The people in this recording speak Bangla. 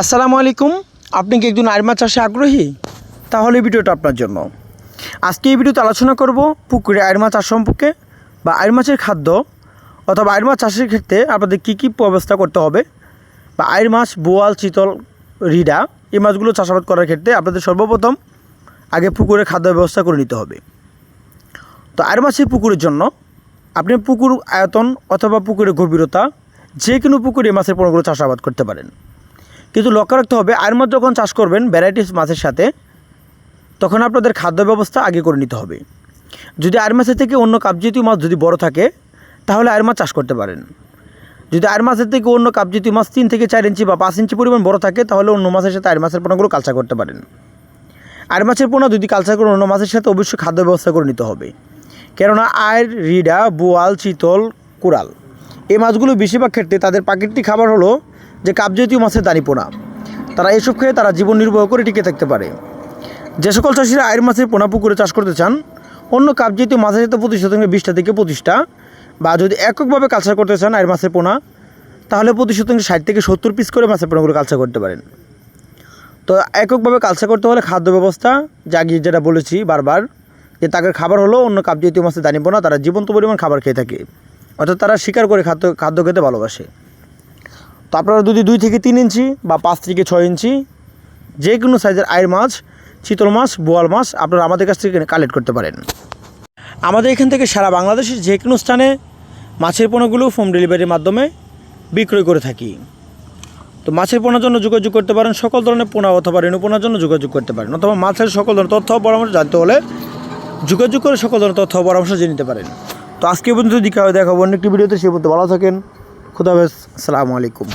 আসসালামু আলাইকুম। আপনি কি একজন আইর মাছ চাষে আগ্রহী? তাহলে ভিডিওটা আপনার জন্য। আজকে এই ভিডিওতে আলোচনা করব পুকুরে আইর মাছ চাষ সম্পর্কে, বা আইর মাছের খাদ্য অথবা আইর মাছ চাষের ক্ষেত্রে আপনাদের কী কী ব্যবস্থা করতে হবে, বা আইর মাছ, বোয়াল, চিতল, রিডা এই মাছগুলো চাষাবাদ করার ক্ষেত্রে আপনাদের সর্বপ্রথম আগে পুকুরে খাদ্য ব্যবস্থা করে নিতে হবে। তো আইর মাছের পুকুরের জন্য আপনি পুকুর আয়তন অথবা পুকুরের গভীরতা যে কোনো পুকুরে মাছের পণ্যগুলো চাষাবাদ করতে পারেন। কিন্তু লক্ষ্য রাখতে হবে, আইর মাছ যখন চাষ করবেন ভ্যারাইটিস মাছের সাথে, তখন আপনাদের খাদ্য ব্যবস্থা আগে করে নিতে হবে। যদি আইর মাছের থেকে অন্য কাপজাতীয় মাছ যদি বড় থাকে, তাহলে আইর মাছ চাষ করতে পারেন। যদি আইর মাছের থেকে অন্য কাপজাতীয় মাছ 3 থেকে 4 ইঞ্চি বা 5 ইঞ্চি পরিমাণ বড় থাকে, তাহলে অন্য মাছের সাথে আইর মাছের পোনাগুলো কালচার করতে পারেন। আইর মাছের পোনা যদি কালচার করেন, অন্য মাছের সাথে অবশ্যই খাদ্য ব্যবস্থা করে নিতে হবে। কেননা আইর, রিডা, বোয়াল, চিতল, কোরাল এই মাছগুলো বেশিরভাগ ক্ষেত্রে তাদের প্রাকৃতিক খাবার হলো যে কাপজাতীয় মাছের দানিপোনা। তারা এসব খেয়ে তারা জীবন নির্বাহ করে টিকে থাকতে পারে। যে সকল চাষিরা আইর মাছের পোনা পুকুরে চাষ করতে চান, অন্য কাপজাতীয় মাছের সাথে 20% থেকে 25টা, বা যদি এককভাবে কালচার করতে চান আইর মাছের পোনা, তাহলে 60 থেকে 70 পিস করে মাছের পোনাগুলো কালচার করতে পারেন। তো এককভাবে কালচার করতে হলে খাদ্য ব্যবস্থা জাগিয়ে, যেটা বলেছি বারবার, যে তাদের খাবার হলো অন্য কাপজাতীয় মাছের দানিপোনা। তারা জীবন্ত পরিমাণ খাবার খেয়ে থাকে, অর্থাৎ তারা শিকার করে খাদ্য খেতে ভালোবাসে। তো আপনারা যদি 2 থেকে 3 ইঞ্চি বা 5 থেকে 6 ইঞ্চি যে কোনো সাইজের আইর মাছ, চিতল মাছ, বোয়াল মাছ আপনারা আমাদের কাছ থেকে কালেক্ট করতে পারেন। আমাদের এখান থেকে সারা বাংলাদেশের যে কোনো স্থানে মাছের পোনাগুলো হোম ডেলিভারির মাধ্যমে বিক্রয় করে থাকি। তো মাছের পোনার জন্য যোগাযোগ করতে পারেন, সকল ধরনের পোনা অথবা রেণু পোনার জন্য যোগাযোগ করতে পারেন, অথবা মাছের সকল ধরনের তথ্য পরামর্শ জানতে হলে যোগাযোগ করে সকল ধরনের তথ্য পরামর্শ জেনে নিতে পারেন। তো আজকে পর্যন্ত দেখাবো অন্য একটি ভিডিওতে। সে পর্যন্ত ভালো থাকেন। খুদা হাফেজ। আসসালামু আলাইকুম।